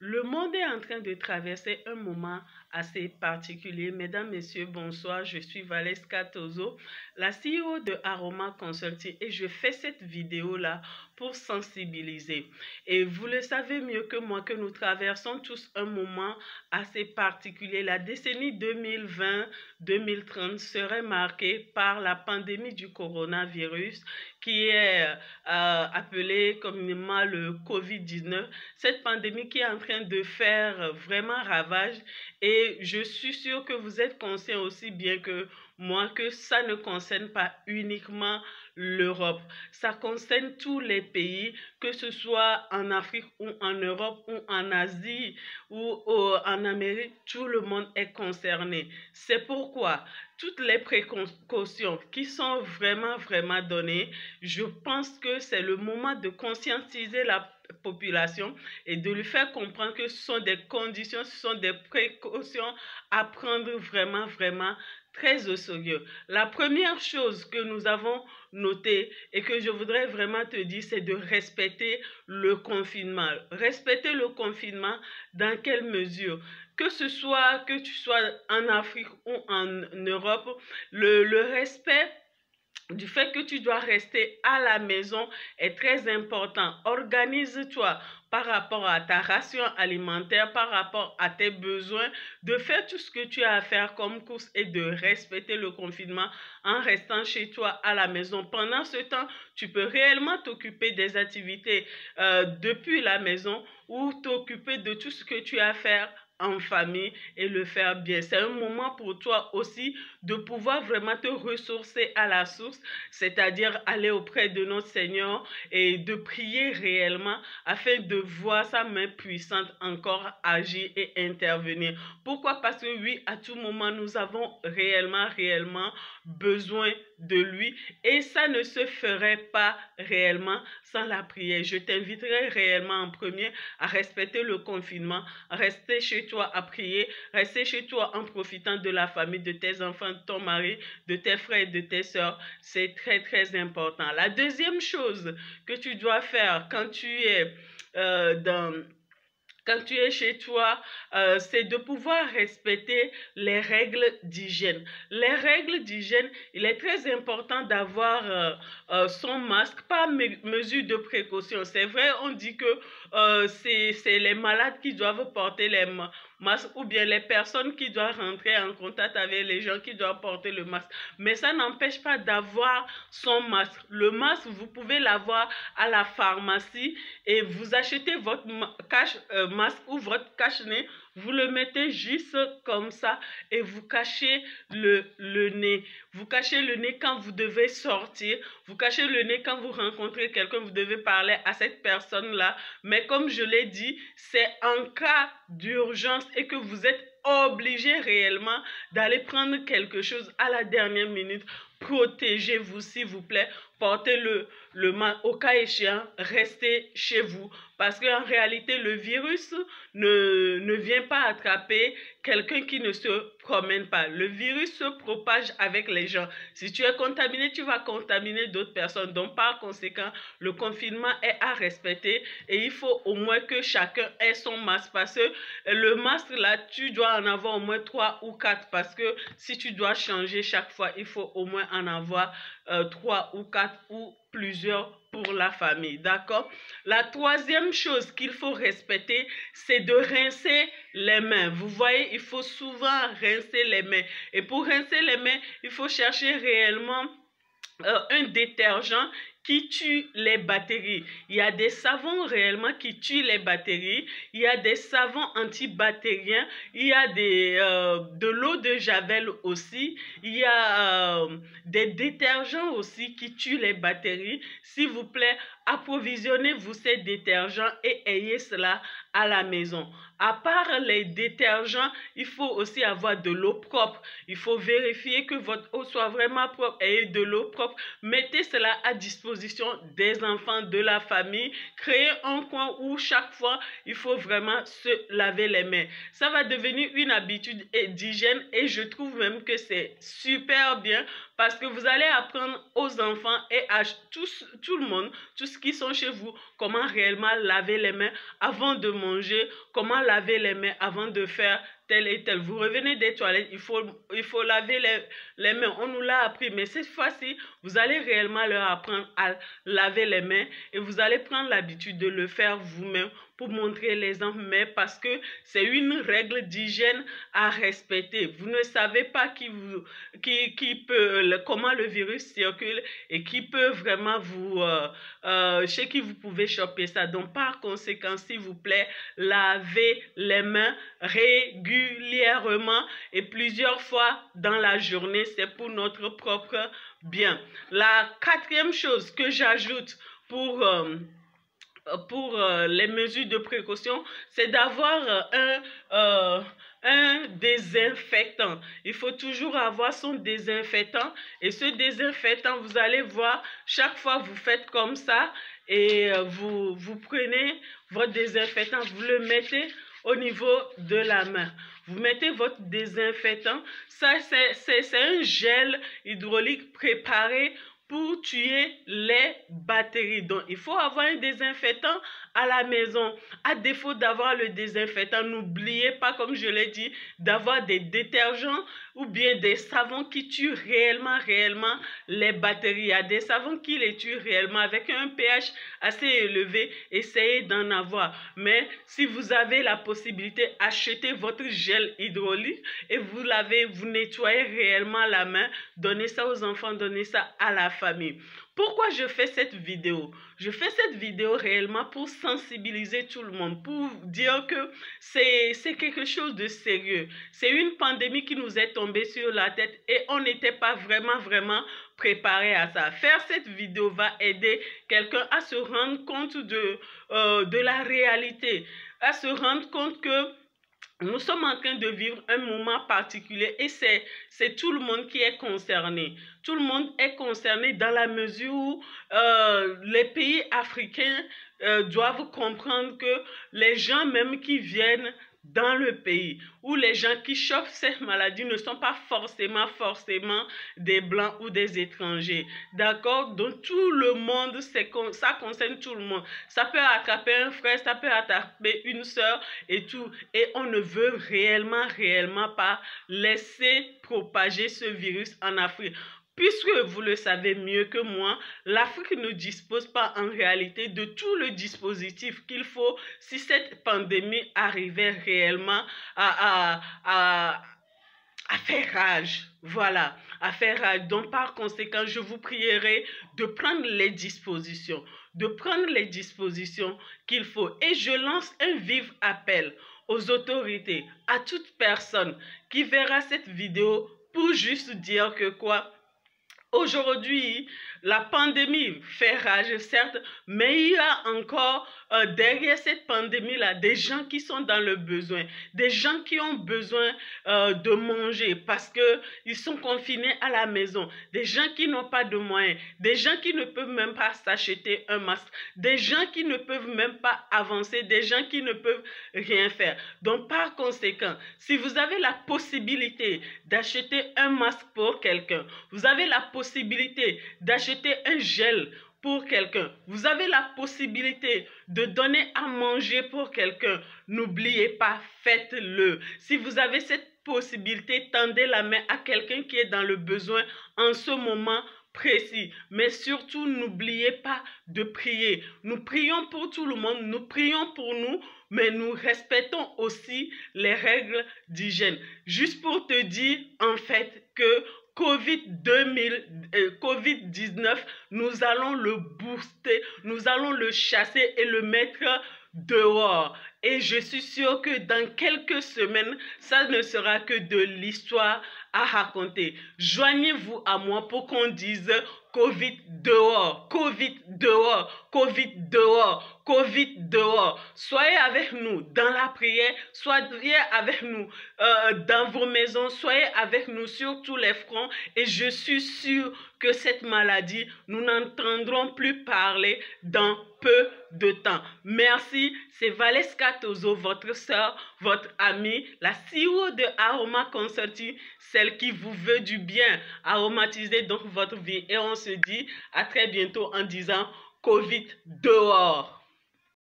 Le monde est en train de traverser un moment assez particulier. Mesdames, Messieurs, bonsoir. Je suis Valeska Tozo, la CEO de Aroma Consulting et je fais cette vidéo-là pour sensibiliser. Et vous le savez mieux que moi que nous traversons tous un moment assez particulier. La décennie 2020-2030 serait marquée par la pandémie du coronavirus qui est appelée communément le Covid-19. Cette pandémie qui est en train de faire vraiment ravage et je suis sûre que vous êtes conscient aussi bien que moi que ça ne concerne pas uniquement l'Europe. Ça concerne tous les pays, que ce soit en Afrique ou en Europe ou en Asie ou en Amérique, tout le monde est concerné. C'est pourquoi toutes les précautions qui sont vraiment données, je pense que c'est le moment de conscientiser la population et de lui faire comprendre que ce sont des conditions, ce sont des précautions à prendre vraiment très au sérieux. La première chose que nous avons notée et que je voudrais vraiment te dire, c'est de respecter le confinement. Respecter le confinement dans quelle mesure? Que tu sois en Afrique ou en Europe, le respect du fait que tu dois rester à la maison est très important. Organise-toi par rapport à ta ration alimentaire, par rapport à tes besoins, de faire tout ce que tu as à faire comme course et de respecter le confinement en restant chez toi à la maison. Pendant ce temps, tu peux réellement t'occuper des activités depuis la maison ou t'occuper de tout ce que tu as à faire en famille et le faire bien. C'est un moment pour toi aussi de pouvoir vraiment te ressourcer à la source, c'est-à-dire aller auprès de notre Seigneur et de prier réellement afin de voir sa main puissante encore agir et intervenir. Pourquoi? Parce que oui, à tout moment, nous avons réellement besoin de lui et ça ne se ferait pas réellement sans la prière. Je t'inviterai réellement en premier à respecter le confinement, à rester chez toi à prier, rester chez toi en profitant de la famille, de tes enfants, de ton mari, de tes frères et de tes sœurs. C'est très important. La deuxième chose que tu dois faire quand tu es quand tu es chez toi, c'est de pouvoir respecter les règles d'hygiène. Les règles d'hygiène, il est très important d'avoir son masque par mesure de précaution. C'est vrai, on dit que c'est les malades qui doivent porter les masques ou bien les personnes qui doivent rentrer en contact avec les gens qui doivent porter le masque. Mais ça n'empêche pas d'avoir son masque. Le masque, vous pouvez l'avoir à la pharmacie et vous achetez votre masque ou votre cache-nez, vous le mettez juste comme ça et vous cachez le nez. Vous cachez le nez quand vous devez sortir, vous cachez le nez quand vous rencontrez quelqu'un, vous devez parler à cette personne-là. Mais comme je l'ai dit, c'est en cas d'urgence et que vous êtes obligé réellement d'aller prendre quelque chose à la dernière minute. Protégez-vous s'il vous plaît, portez le masque, au cas échéant, restez chez vous parce qu'en réalité le virus ne vient pas attraper quelqu'un qui ne se promène pas. Le virus se propage avec les gens. Si tu es contaminé, tu vas contaminer d'autres personnes. Donc par conséquent, le confinement est à respecter et il faut au moins que chacun ait son masque parce que le masque là, tu dois en avoir au moins 3 ou 4 parce que si tu dois changer chaque fois, il faut au moins en avoir 3 ou 4 ou plusieurs pour la famille, d'accord? La troisième chose qu'il faut respecter, c'est de rincer les mains. Vous voyez, il faut souvent rincer les mains. Et pour rincer les mains, il faut chercher réellement un détergent qui tue les bactéries. Il y a des savons réellement qui tuent les bactéries. Il y a des savons antibactériens. Il y a de l'eau de javel aussi. Il y a des détergents aussi qui tuent les bactéries. S'il vous plaît, approvisionnez-vous ces détergents et ayez cela à la maison. À part les détergents, il faut aussi avoir de l'eau propre. Il faut vérifier que votre eau soit vraiment propre et de l'eau propre. Mettez cela à disposition des enfants de la famille. Créez un coin où chaque fois, il faut vraiment se laver les mains. Ça va devenir une habitude d'hygiène et je trouve même que c'est super bien parce que vous allez apprendre aux enfants et à tout le monde, tous ceux qui sont chez vous, comment réellement laver les mains avant de manger, comment laver les mains avant de faire tel et tel. Vous revenez des toilettes, il faut laver les mains. On nous l'a appris, mais cette fois-ci, vous allez réellement leur apprendre à laver les mains et vous allez prendre l'habitude de le faire vous-même pour montrer l'exemple, mais parce que c'est une règle d'hygiène à respecter. Vous ne savez pas comment le virus circule et qui peut vraiment chez qui vous pouvez choper ça. Donc, par conséquent, s'il vous plaît, lavez les mains régulièrement et plusieurs fois dans la journée. C'est pour notre propre bien. La quatrième chose que j'ajoute pour les mesures de précaution, c'est d'avoir un désinfectant. Il faut toujours avoir son désinfectant et ce désinfectant, vous allez voir, chaque fois vous faites comme ça et vous prenez votre désinfectant, vous le mettez au niveau de la main. Vous mettez votre désinfectant. Ça, c'est un gel hydraulique préparé pour tuer les bactéries. Donc, il faut avoir un désinfectant à la maison. À défaut d'avoir le désinfectant, n'oubliez pas, comme je l'ai dit, d'avoir des détergents ou bien des savons qui tuent réellement les bactéries. Il y a des savons qui les tuent réellement avec un pH assez élevé. Essayez d'en avoir. Mais si vous avez la possibilité, achetez votre gel hydraulique et vous lavez, vous nettoyez réellement la main. Donnez ça aux enfants, donnez ça à la famille. Pourquoi je fais cette vidéo? Je fais cette vidéo réellement pour sensibiliser tout le monde, pour dire que c'est quelque chose de sérieux. C'est une pandémie qui nous est tombée sur la tête et on n'était pas vraiment préparé à ça. Faire cette vidéo va aider quelqu'un à se rendre compte de la réalité, à se rendre compte que nous sommes en train de vivre un moment particulier et c'est tout le monde qui est concerné. Tout le monde est concerné dans la mesure où les pays africains doivent comprendre que les gens même qui viennent dans le pays, où les gens qui chopent cette maladie ne sont pas forcément des blancs ou des étrangers. D'accord? Donc tout le monde, ça concerne tout le monde. Ça peut attraper un frère, ça peut attraper une soeur et tout. Et on ne veut réellement pas laisser propager ce virus en Afrique. Puisque vous le savez mieux que moi, l'Afrique ne dispose pas en réalité de tout le dispositif qu'il faut si cette pandémie arrivait réellement à faire rage. Voilà, à faire rage. Donc, par conséquent, je vous prierai de prendre les dispositions, qu'il faut. Et je lance un vif appel aux autorités, à toute personne qui verra cette vidéo pour juste dire que quoi? Aujourd'hui, la pandémie fait rage, certes, mais il y a encore derrière cette pandémie-là des gens qui sont dans le besoin, des gens qui ont besoin de manger parce qu'ils sont confinés à la maison, des gens qui n'ont pas de moyens, des gens qui ne peuvent même pas s'acheter un masque, des gens qui ne peuvent même pas avancer, des gens qui ne peuvent rien faire. Donc, par conséquent, si vous avez la possibilité d'acheter un masque pour quelqu'un, vous avez la possibilité d'acheter un gel pour quelqu'un, vous avez la possibilité de donner à manger pour quelqu'un, n'oubliez pas, faites-le. Si vous avez cette possibilité, tendez la main à quelqu'un qui est dans le besoin en ce moment précis. Mais surtout, n'oubliez pas de prier. Nous prions pour tout le monde, nous prions pour nous, mais nous respectons aussi les règles d'hygiène. Juste pour te dire, en fait, que COVID-19, nous allons le booster, nous allons le chasser et le mettre dehors. Et je suis sûre que dans quelques semaines, ça ne sera que de l'histoire à raconter. Joignez-vous à moi pour qu'on dise Covid dehors, Covid dehors, Covid dehors, Covid dehors. Soyez avec nous dans la prière, soyez avec nous dans vos maisons, soyez avec nous sur tous les fronts et je suis sûr que cette maladie, nous n'entendrons plus parler dans peu de temps. Merci, c'est Valeska Tozo, votre soeur, votre amie, la CEO de Aroma Consulting, celle qui vous veut du bien, aromatiser donc votre vie. Et on se dit à très bientôt en disant Covid dehors.